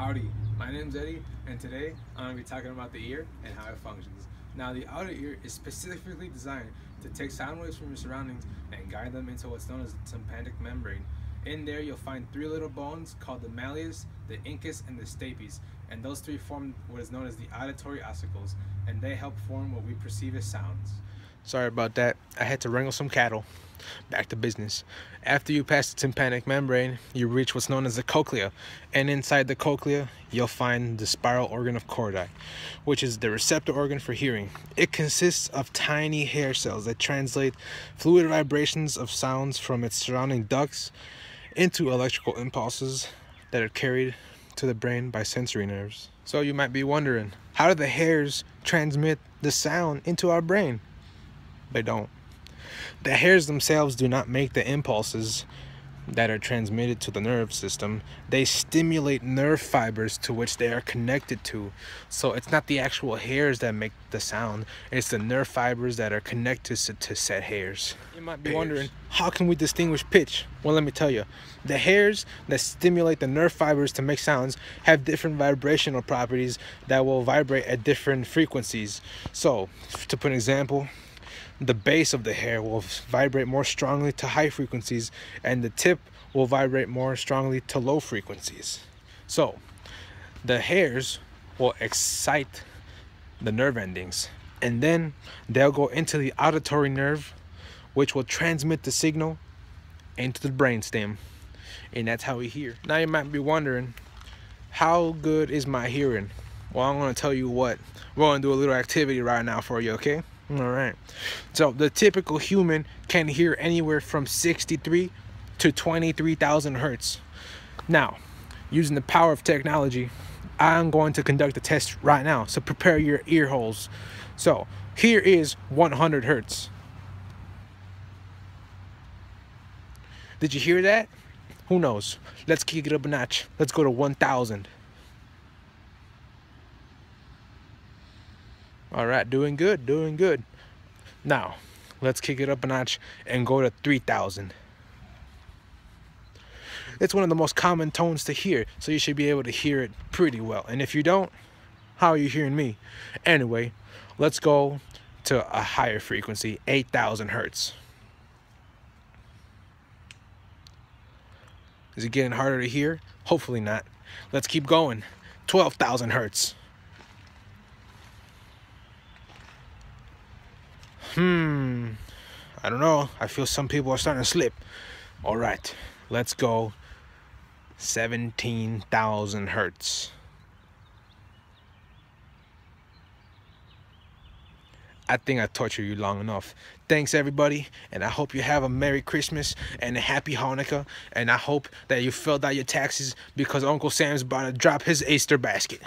Howdy, my name's Eddie, and today I'm going to be talking about the ear and how it functions. Now, the outer ear is specifically designed to take sound waves from your surroundings and guide them into what's known as the tympanic membrane. In there, you'll find three little bones called the malleus, the incus, and the stapes, and those three form what is known as the auditory ossicles, and they help form what we perceive as sounds. Sorry about that. I had to wrangle some cattle. Back to business. After you pass the tympanic membrane, you reach what's known as the cochlea. And inside the cochlea, you'll find the spiral organ of Cordi, which is the receptor organ for hearing. It consists of tiny hair cells that translate fluid vibrations of sounds from its surrounding ducts into electrical impulses that are carried to the brain by sensory nerves. So you might be wondering, how do the hairs transmit the sound into our brain? They don't. The hairs themselves do not make the impulses that are transmitted to the nerve system. They stimulate nerve fibers to which they are connected to. So it's not the actual hairs that make the sound, it's the nerve fibers that are connected to said hairs. You might be wondering, how can we distinguish pitch? Well, let me tell you. The hairs that stimulate the nerve fibers to make sounds have different vibrational properties that will vibrate at different frequencies. So, to put an example, the base of the hair will vibrate more strongly to high frequencies, and the tip will vibrate more strongly to low frequencies. So the hairs will excite the nerve endings, and then they'll go into the auditory nerve, which will transmit the signal into the brainstem, and that's how we hear. Now you might be wondering, how good is my hearing? Well, I'm going to tell you what. We're going to do a little activity right now for you, okay? All right. So the typical human can hear anywhere from 63 to 23,000 hertz. Now, using the power of technology, I'm going to conduct a test right now. So prepare your ear holes. So here is 100 hertz. Did you hear that? Who knows? Let's kick it up a notch. Let's go to 1,000. All right, doing good, doing good. Now, let's kick it up a notch and go to 3,000. It's one of the most common tones to hear, so you should be able to hear it pretty well. And if you don't, how are you hearing me? Anyway, let's go to a higher frequency, 8,000 hertz. Is it getting harder to hear? Hopefully not. Let's keep going. 12,000 hertz. I don't know. I feel some people are starting to slip. All right, let's go 17,000 hertz. I think I tortured you long enough. Thanks, everybody, and I hope you have a Merry Christmas and a Happy Hanukkah, and I hope that you filled out your taxes because Uncle Sam's about to drop his Easter basket.